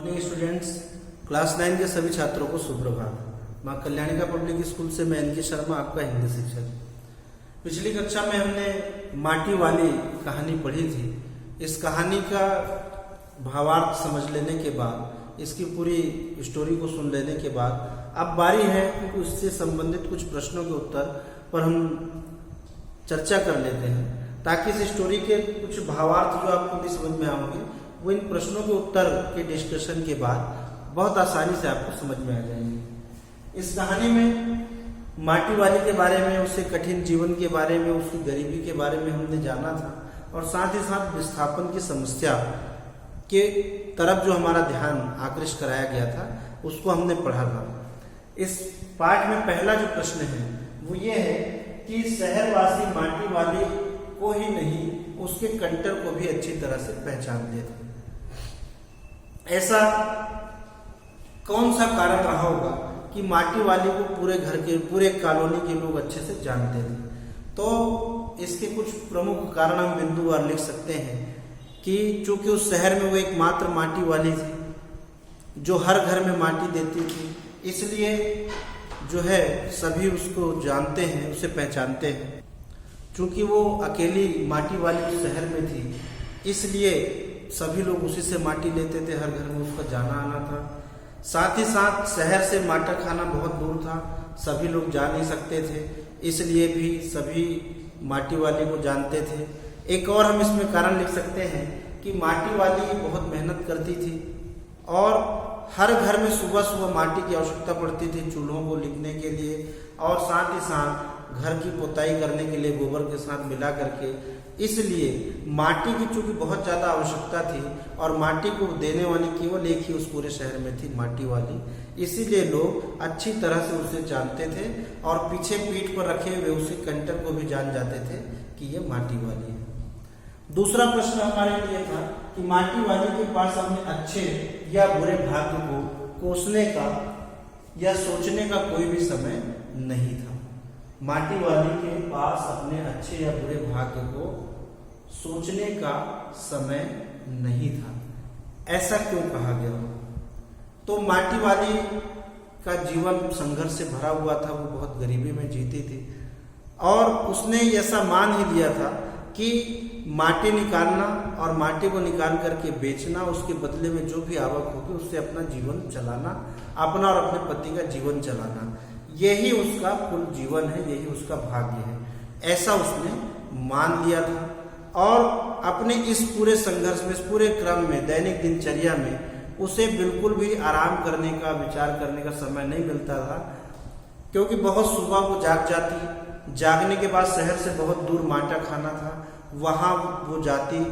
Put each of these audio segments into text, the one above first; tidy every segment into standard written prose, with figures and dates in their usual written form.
Morning students, class 9 के सभी छात्रों को सुप्रभात। मां कल्याणिका पब्लिक स्कूल से मैं एनके शर्मा, आपका हिंदी शिक्षक। पिछली कक्षा में हमने माटी वाली कहानी पढ़ी थी। इस कहानी का भावार्थ समझ लेने के बाद, इसकी पूरी स्टोरी को सुन लेने के बाद अब बारी है कि उससे संबंधित कुछ प्रश्नों के उत्तर पर हम चर्चा कर लेते हैं, ताकि इस स्टोरी के कुछ भावार्थ जो आपको भी समझ में आएंगे वो इन प्रश्नों के उत्तर के डिस्कशन के बाद बहुत आसानी से आपको समझ में आ जाएंगे। इस कहानी में माटी वाली के बारे में, उसके कठिन जीवन के बारे में, उसकी गरीबी के बारे में हमने जाना था, और साथ ही साथ विस्थापन की समस्या के तरफ जो हमारा ध्यान आकृष्ट कराया गया था उसको हमने पढ़ा था। इस पाठ में पहला जो प्रश्न है वो ये है कि शहरवासी माटी वाली को ही नहीं उसके कंटर को भी अच्छी तरह से पहचानते थे। ऐसा कौन सा कारण रहा होगा कि माटी वाली को पूरे घर के, पूरे कॉलोनी के लोग अच्छे से जानते थे? तो इसके कुछ प्रमुख कारण हम बिंदुवार लिख सकते हैं कि चूंकि उस शहर में वो एकमात्र माटी वाली थी जो हर घर में माटी देती थी, इसलिए जो है सभी उसको जानते हैं, उसे पहचानते हैं। चूंकि वो अकेली माटी वाली उस शहर में थी, इसलिए सभी लोग उसी से माटी लेते थे, हर घर में उसका जाना आना था। साथ ही साथ शहर से माटा खाना बहुत दूर था, सभी लोग जा नहीं सकते थे, इसलिए भी सभी माटी वाली को जानते थे। एक और हम इसमें कारण लिख सकते हैं कि माटी वाली बहुत मेहनत करती थी और हर घर में सुबह सुबह माटी की आवश्यकता पड़ती थी चूल्हों को लिपने के लिए, और साथ ही साथ घर की पुताई करने के लिए गोबर के साथ मिला करके। इसलिए माटी की चूंकि बहुत ज़्यादा आवश्यकता थी और माटी को देने वाली केवल एक ही उस पूरे शहर में थी, माटी वाली, इसीलिए लोग अच्छी तरह से उसे जानते थे और पीछे पीठ पर रखे हुए उसे कंटर को भी जान जाते थे कि ये माटी वाली है। दूसरा प्रश्न हमारे लिए था कि माटी वाली के पास अपने अच्छे या बुरे भाग्य को कोसने का या सोचने का कोई भी समय नहीं था। माटी वाली के पास अपने अच्छे या बुरे भाग्य को सोचने का समय नहीं था। ऐसा क्यों कहा गया? तो माटी वाली का जीवन संघर्ष से भरा हुआ था, वो बहुत गरीबी में जीती थी और उसने ऐसा मान ही लिया था कि माटी निकालना और माटी को निकाल करके बेचना, उसके बदले में जो भी आवक होगी उससे अपना जीवन चलाना, अपना और अपने पति का जीवन चलाना, यही उसका कुल जीवन है, यही उसका भाग्य है, ऐसा उसने मान लिया था। और अपने इस पूरे संघर्ष में, इस पूरे क्रम में, दैनिक दिनचर्या में उसे बिल्कुल भी आराम करने का, विचार करने का समय नहीं मिलता था, क्योंकि बहुत सुबह वो जाग जाती, जागने के बाद शहर से बहुत दूर माटा खाना था, वहाँ वो जाती,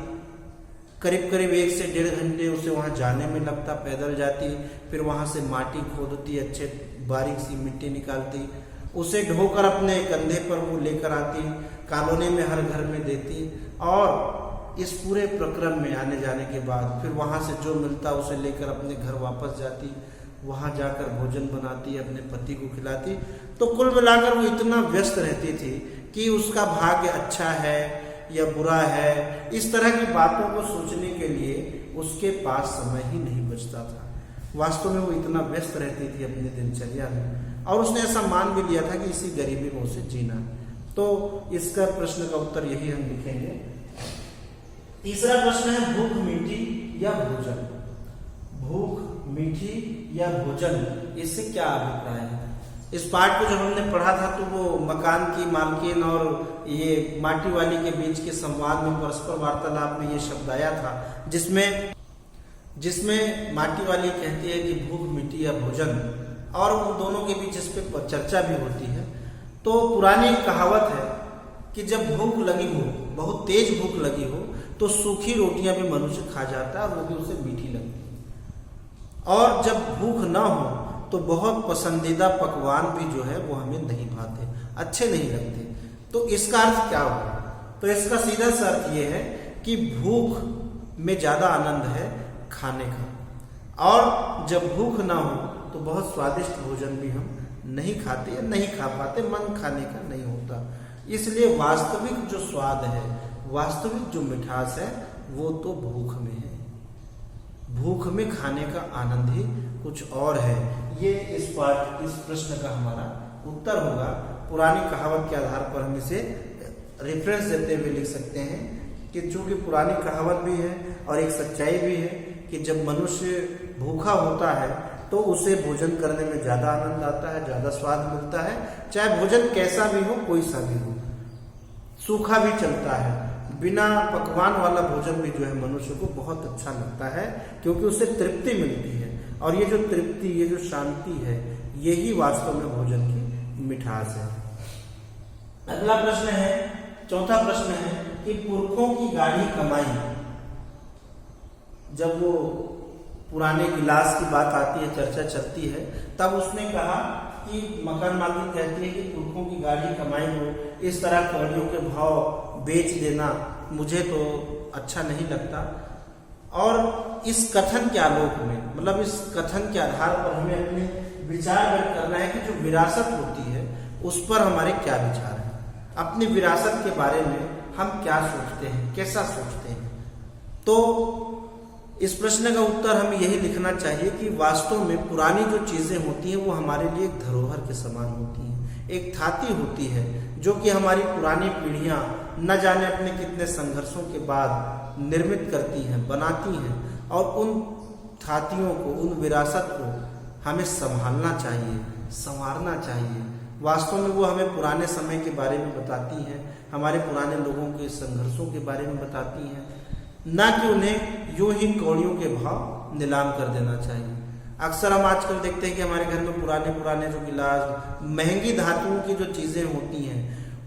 करीब करीब 1 से 1.5 घंटे उसे वहाँ जाने में लगता, पैदल जाती, फिर वहाँ से माटी खोदती, अच्छे बारीक सी मिट्टी निकालती, उसे ढोकर अपने कंधे पर वो लेकर आती, कॉलोनी में हर घर में देती, और इस पूरे प्रक्रम में आने जाने के बाद फिर वहाँ से जो मिलता उसे लेकर अपने घर वापस जाती, वहाँ जाकर भोजन बनाती, अपने पति को खिलाती। तो कुल मिलाकर वो इतना व्यस्त रहती थी कि उसका भाग्य अच्छा है या बुरा है, इस तरह की बातों को सोचने के लिए उसके पास समय ही नहीं बचता था। वास्तव में वो इतना व्यस्त रहती थी अपनी दिनचर्या में, और उसने ऐसा मान भी लिया था कि इसी गरीबी में उसे जीना। तो इसका प्रश्न का उत्तर यही हम लिखेंगे। तीसरा प्रश्न है भूख मीठी या भोजन। भूख मीठी या भोजन, इससे क्या अभिप्राय है? इस पाठ को जब हमने पढ़ा था तो वो मकान की मालकिन और ये माटी वाली के बीच के संवाद में, परस्पर वार्तालाप में ये शब्द आया था, जिसमें माटी वाली कहती है कि भूख मीठी या भोजन, और उन दोनों के बीच इस पे चर्चा भी होती है। तो पुरानी कहावत है कि जब भूख लगी हो, बहुत तेज भूख लगी हो, तो सूखी रोटियां भी मनुष्य खा जाता है, वो भी उसे मीठी लगती है, और जब भूख ना हो तो बहुत पसंदीदा पकवान भी जो है वो हमें नहीं भाते, अच्छे नहीं लगते। तो इसका अर्थ क्या हुआ? तो इसका सीधा सा अर्थ ये है कि भूख में ज्यादा आनंद है खाने का, और जब भूख ना हो तो बहुत स्वादिष्ट भोजन भी हम नहीं खाते या नहीं खा पाते, मन खाने का नहीं होता। इसलिए वास्तविक जो स्वाद है, वास्तविक जो मिठास है, वो तो भूख में है। भूख में खाने का आनंद ही कुछ और है। ये इस प्रश्न का हमारा उत्तर होगा। पुरानी कहावत के आधार पर हम इसे रेफरेंस देते हुए लिख सकते हैं कि चूंकि पुरानी कहावत भी है और एक सच्चाई भी है कि जब मनुष्य भूखा होता है तो उसे भोजन करने में ज्यादा आनंद आता है, ज्यादा स्वाद मिलता है, चाहे भोजन कैसा भी हो, कोई सा भी हो। सूखा भी चलता है, बिना पकवान वाला भोजन भी जो है मनुष्य को बहुत अच्छा लगता है, क्योंकि उसे तृप्ति मिलती है। और ये जो तृप्ति, ये जो शांति है, यही वास्तव में भोजन की मिठास है। अगला प्रश्न है, चौथा प्रश्न है कि पुरखों की गाढ़ी कमाई। जब वो पुराने गिलास की बात आती है, चर्चा चलती है, तब उसने कहा कि मकान मालिक कहती है कि पुरखों की गाढ़ी कमाई हो, इस तरह कौड़ियों के भाव बेच देना मुझे तो अच्छा नहीं लगता। और इस कथन के आलोक में, मतलब इस कथन के आधार पर हमें अपने विचार व्यक्त करना है कि जो विरासत होती है उस पर हमारे क्या विचार है, अपनी विरासत के बारे में हम क्या सोचते हैं, कैसा सोचते हैं। तो इस प्रश्न का उत्तर हमें यही लिखना चाहिए कि वास्तव में पुरानी जो चीजें होती हैं वो हमारे लिए एक धरोहर के समान होती हैं, एक थाती होती है जो कि हमारी पुरानी पीढ़ियां न जाने अपने कितने संघर्षों के बाद निर्मित करती हैं, बनाती हैं। और उन थातियों को, उन विरासत को हमें संभालना चाहिए, संवारना चाहिए। वास्तव में वो हमें पुराने समय के बारे में बताती हैं, हमारे पुराने लोगों के संघर्षों के बारे में बताती हैं, ना कि उन्हें यूं ही कौड़ियों के भाव नीलाम कर देना चाहिए। अक्सर हम आजकल देखते हैं कि हमारे घर में पुराने जो गिलास, महंगी धातुओं की जो चीजें होती हैं,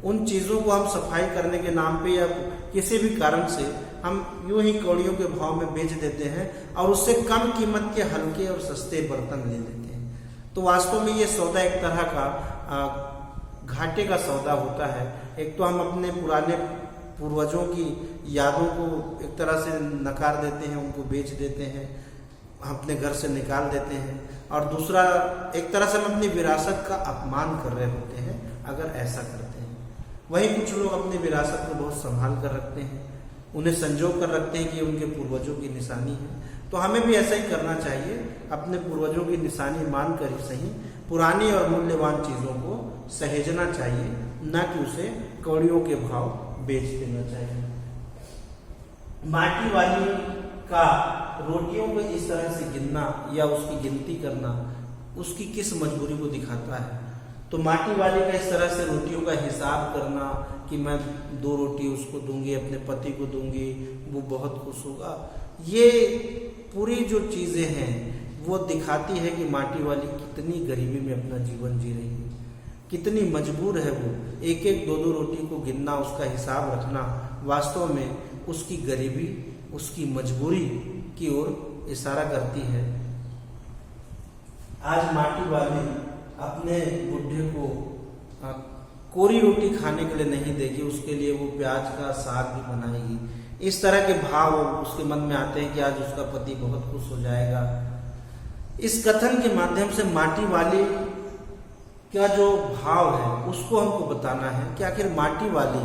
उन चीजों को हम सफाई करने के नाम पे या किसी भी कारण से हम यूं ही कौड़ियों के भाव में बेच देते हैं और उससे कम कीमत के हल्के और सस्ते बर्तन ले लेते हैं। तो वास्तव में ये सौदा एक तरह का घाटे का सौदा होता है। एक तो हम अपने पुराने पूर्वजों की यादों को एक तरह से नकार देते हैं, उनको बेच देते हैं, अपने घर से निकाल देते हैं, और दूसरा एक तरह से हम अपनी विरासत का अपमान कर रहे होते हैं अगर ऐसा करते हैं। वहीं कुछ लोग अपनी विरासत को बहुत संभाल कर रखते हैं, उन्हें संजो कर रखते हैं कि उनके पूर्वजों की निशानी है। तो हमें भी ऐसा ही करना चाहिए, अपने पूर्वजों की निशानी मानकर ही सही पुरानी और मूल्यवान चीजों को सहेजना चाहिए, न कि उसे कौड़ियों के भाव बेच देना चाहिए। माटी वाली का रोटियों को इस तरह से गिनना या उसकी गिनती करना उसकी किस मजबूरी को दिखाता है। तो माटी वाली का इस तरह से रोटियों का हिसाब करना कि मैं 2 रोटी उसको दूंगी, अपने पति को दूंगी, वो बहुत खुश होगा, ये पूरी जो चीजें हैं वो दिखाती है कि माटी वाली कितनी गरीबी में अपना जीवन जी रही है, कितनी मजबूर है वो। एक 2 रोटी को गिनना, उसका हिसाब रखना वास्तव में उसकी गरीबी, उसकी मजबूरी की ओर इशारा करती है। आज माटी वाली अपने बुढ़े को कोरी रोटी खाने के लिए नहीं देगी, उसके लिए वो प्याज का साग भी बनाएगी। इस तरह के भाव उसके मन में आते हैं कि आज उसका पति बहुत खुश हो जाएगा। इस कथन के माध्यम से माटी वाली का जो भाव है उसको हमको बताना है कि आखिर माटी वाली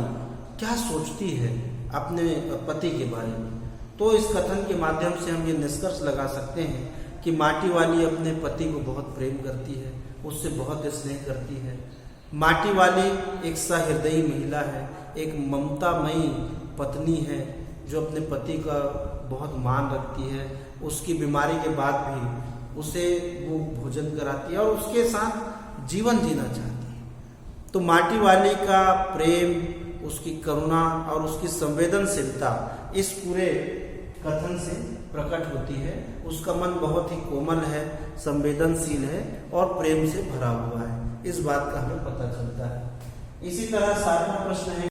क्या सोचती है अपने पति के बारे में। तो इस कथन के माध्यम से हम ये निष्कर्ष लगा सकते हैं कि माटी वाली अपने पति को बहुत प्रेम करती है, उससे बहुत स्नेह करती है। माटी वाली एक सहृदयी महिला है, एक ममतामयी पत्नी है जो अपने पति का बहुत मान रखती है। उसकी बीमारी के बाद भी उसे वो भोजन कराती है और उसके साथ जीवन जीना चाहती है। तो माटी वाली का प्रेम, उसकी करुणा और उसकी संवेदनशीलता इस पूरे कथन से प्रकट होती है। उसका मन बहुत ही कोमल है, संवेदनशील है और प्रेम से भरा हुआ है, इस बात का हमें पता चलता है। इसी तरह 7वां प्रश्न है